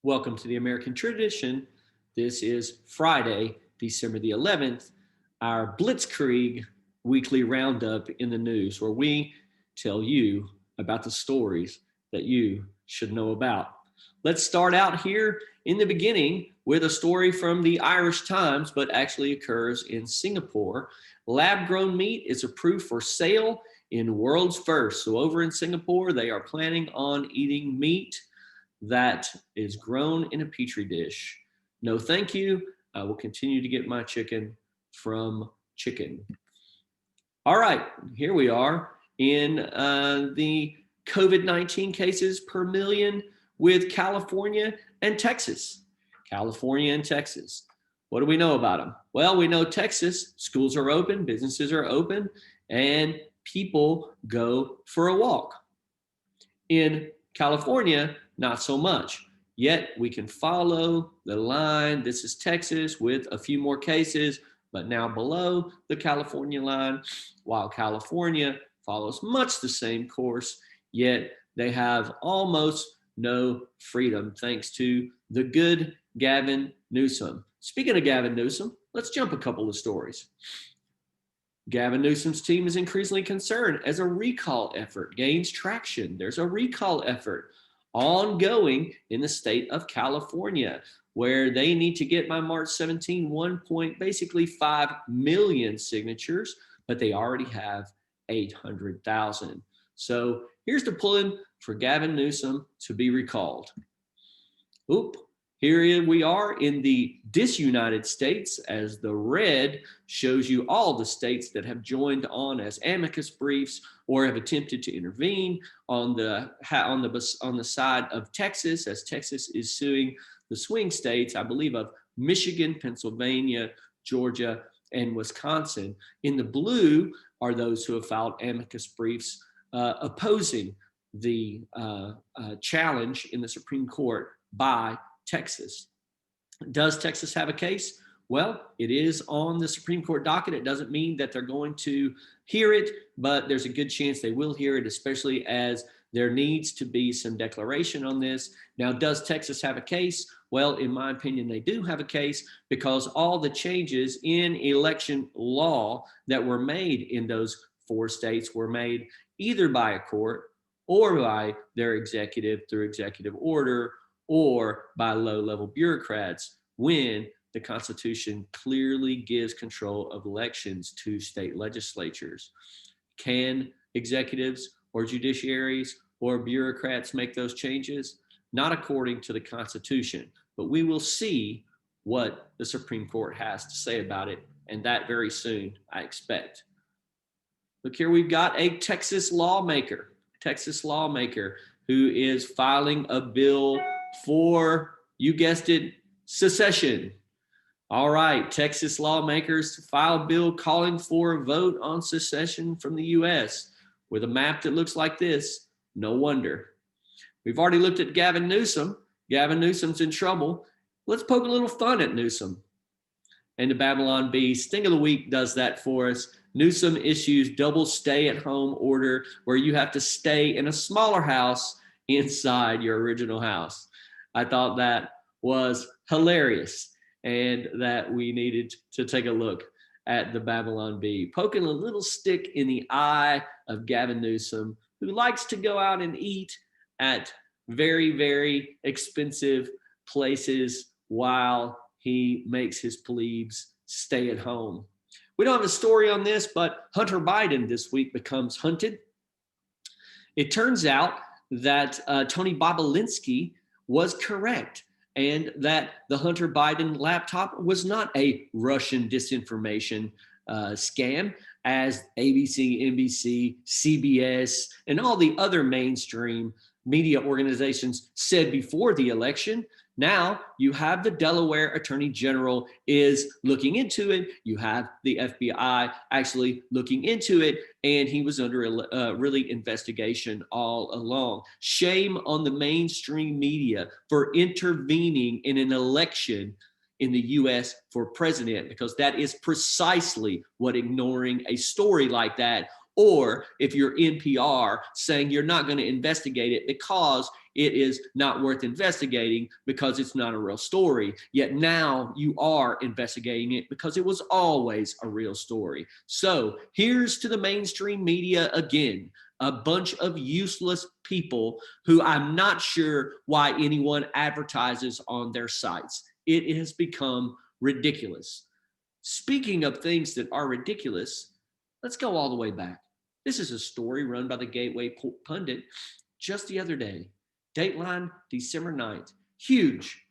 Welcome to the American Tradition. This is Friday, December the 11th, our Blitzkrieg weekly roundup in the news, where we tell you about the stories that you should know about. Let's start out here in the beginning with a story from the Irish Times, but actually occurs in Singapore. Lab-grown meat is approved for sale in world's first. So over in Singapore, they are planning on eating meat that is grown in a petri dish. No, thank you. I will continue to get my chicken from chicken. All right, here we are in the COVID-19 cases per million with California and Texas. California and Texas. What do we know about them? Well, we know Texas, schools are open, businesses are open, and people go for a walk. In California, not so much. Yet we can follow the line. This is Texas with a few more cases, but now below the California line, while California follows much the same course, yet they have almost no freedom thanks to the good Gavin Newsom. Speaking of Gavin Newsom, let's jump a couple of stories. Gavin Newsom's team is increasingly concerned as a recall effort gains traction. There's a recall effort ongoing in the state of California, where they need to get by March 17, basically 5 million signatures, but they already have 800,000. So here's the pull-in for Gavin Newsom to be recalled. Here we are in the disunited states, as the red shows you all the states that have joined on as amicus briefs or have attempted to intervene on the side of Texas, as Texas is suing the swing states, I believe, of Michigan, Pennsylvania, Georgia, and Wisconsin. In the blue are those who have filed amicus briefs opposing the challenge in the Supreme Court by Texas. Does Texas have a case? Well, it is on the Supreme Court docket. It doesn't mean that they're going to hear it, but there's a good chance they will hear it, especially as there needs to be some declaration on this. Now, does Texas have a case? Well, in my opinion, they do have a case, because all the changes in election law that were made in those 4 states were made either by a court or by their executive through executive order, or by low-level bureaucrats, when the Constitution clearly gives control of elections to state legislatures. Can executives or judiciaries or bureaucrats make those changes? Not according to the Constitution, but we will see what the Supreme Court has to say about it, and that very soon, I expect. Look here, we've got a Texas lawmaker who is filing a bill for, you guessed it, secession. All right, Texas lawmakers file a bill calling for a vote on secession from the U.S. with a map that looks like this. No wonder. We've already looked at Gavin Newsom. Gavin Newsom's in trouble. Let's poke a little fun at Newsom. And the Babylon Bee Sting of the Week does that for us. Newsom issues double stay-at-home order, where you have to stay in a smaller house inside your original house. I thought that was hilarious, and that we needed to take a look at the Babylon Bee, poking a little stick in the eye of Gavin Newsom, who likes to go out and eat at very, very expensive places while he makes his plebes stay at home. We don't have a story on this, but Hunter Biden this week becomes hunted. It turns out that Tony Bobulinski was correct, and that the Hunter Biden laptop was not a Russian disinformation scam, as ABC, NBC, CBS, and all the other mainstream media organizations said before the election. Now you have the Delaware Attorney General is looking into it. You have the FBI actually looking into it, and he was under a really investigation all along. Shame on the mainstream media for intervening in an election in the US for president, because that is precisely what ignoring a story like that or if you're NPR saying you're not going to investigate it because it is not worth investigating because it's not a real story. Yet now you are investigating it because it was always a real story. So here's to the mainstream media again, a bunch of useless people who I'm not sure why anyone advertises on their sites. It has become ridiculous. Speaking of things that are ridiculous, let's go all the way back. This is a story run by the Gateway Pundit just the other day. Dateline, December 9th. Huge.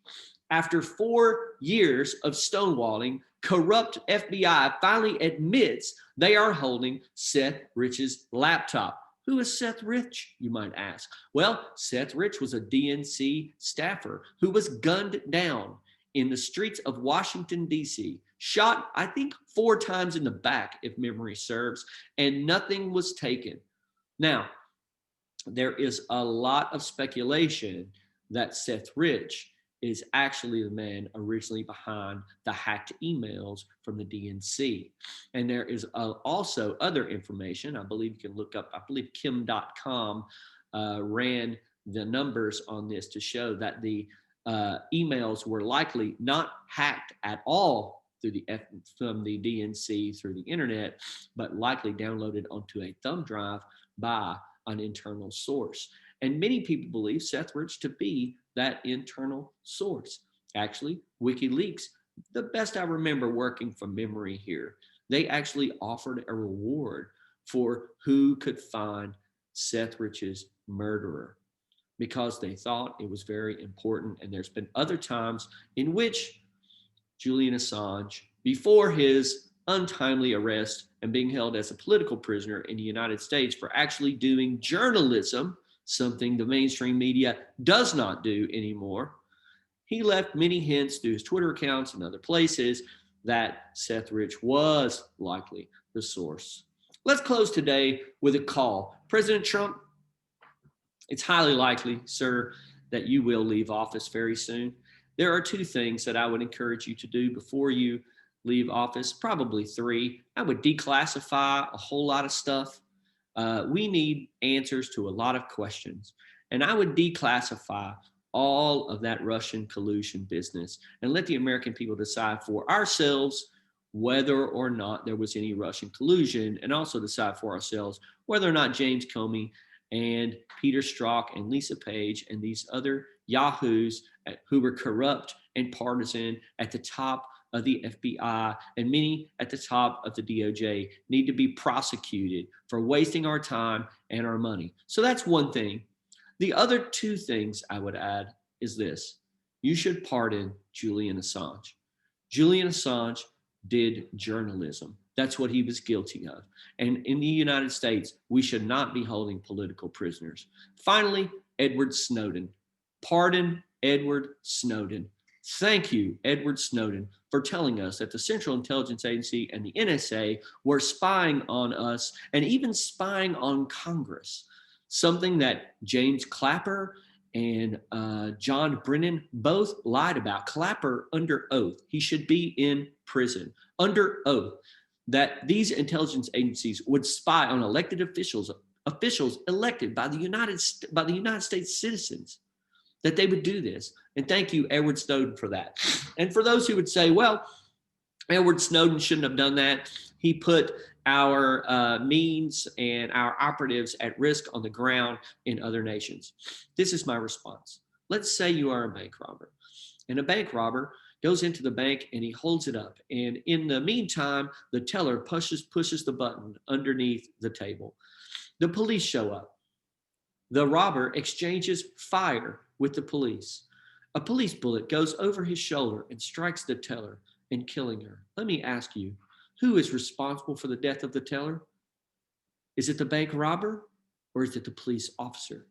After 4 years of stonewalling, corrupt FBI finally admits they are holding Seth Rich's laptop. Who is Seth Rich, you might ask? Well, Seth Rich was a DNC staffer who was gunned down in the streets of Washington, D.C., shot, I think, 4 times in the back, if memory serves, and nothing was taken. Now, there is a lot of speculation that Seth Rich is actually the man originally behind the hacked emails from the DNC. And there is also other information. I believe you can look up, I believe Kim.com ran the numbers on this to show that the emails were likely not hacked at all from the DNC through the internet, but likely downloaded onto a thumb drive by an internal source. And many people believe Seth Rich to be that internal source. Actually, WikiLeaks, the best I remember working from memory here, they actually offered a reward for who could find Seth Rich's murderer because they thought it was very important. And there's been other times in which Julian Assange, before his untimely arrest and being held as a political prisoner in the United States for actually doing journalism, something the mainstream media does not do anymore, he left many hints through his Twitter accounts and other places that Seth Rich was likely the source. Let's close today with a call. President Trump, it's highly likely, sir, that you will leave office very soon. There are 2 things that I would encourage you to do before you leave office, probably 3. I would declassify a whole lot of stuff. We need answers to a lot of questions. And I would declassify all of that Russian collusion business and let the American people decide for ourselves whether or not there was any Russian collusion, and also decide for ourselves whether or not James Comey and Peter Strzok and Lisa Page and these other yahoos who were corrupt and partisan at the top of the FBI and many at the top of the DOJ need to be prosecuted for wasting our time and our money. So that's one thing. The other 2 things I would add is this. You should pardon Julian Assange. Julian Assange did journalism. That's what he was guilty of. And in the United States, we should not be holding political prisoners. Finally, Edward Snowden. Pardon Edward Snowden. Thank you, Edward Snowden, for telling us that the Central Intelligence Agency and the NSA were spying on us and even spying on Congress, something that James Clapper and John Brennan both lied about. Clapper under oath. He should be in prison under oath, that these intelligence agencies would spy on elected officials elected by the United States citizens, that they would do this. And thank you, Edward Snowden, for that. And for those who would say, well, Edward Snowden shouldn't have done that. He put our means and our operatives at risk on the ground in other nations. This is my response. Let's say you are a bank robber, and a bank robber goes into the bank and he holds it up. And in the meantime, the teller pushes the button underneath the table. The police show up. The robber exchanges fire with the police. A police bullet goes over his shoulder and strikes the teller, and killing her. Let me ask you, who is responsible for the death of the teller? Is it the bank robber or is it the police officer?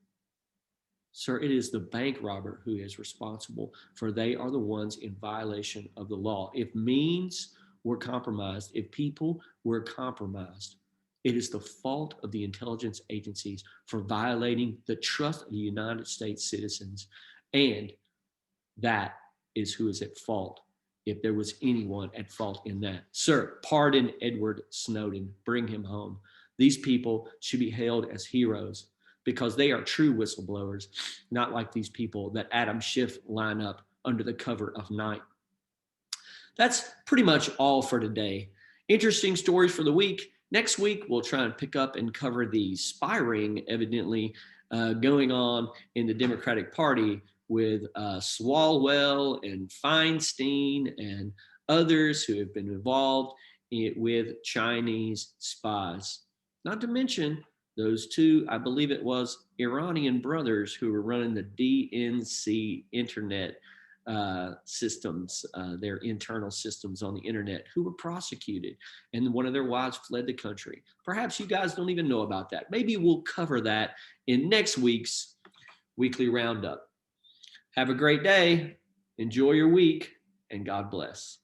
Sir, it is the bank robber who is responsible, for they are the ones in violation of the law. If means were compromised, if people were compromised, it is the fault of the intelligence agencies for violating the trust of the United States citizens. And that is who is at fault, if there was anyone at fault in that. Sir, pardon Edward Snowden. Bring him home. These people should be hailed as heroes because they are true whistleblowers, not like these people that Adam Schiff line up under the cover of night. That's pretty much all for today. Interesting stories for the week. Next week, we'll try and pick up and cover the spy ring evidently going on in the Democratic Party with Swalwell and Feinstein and others who have been involved with Chinese spies. Not to mention those two, I believe it was Iranian brothers who were running the DNC internet systems, their internal systems on the internet, who were prosecuted, and one of their wives fled the country. Perhaps you guys don't even know about that. Maybe we'll cover that in next week's weekly roundup. Have a great day, enjoy your week, and God bless.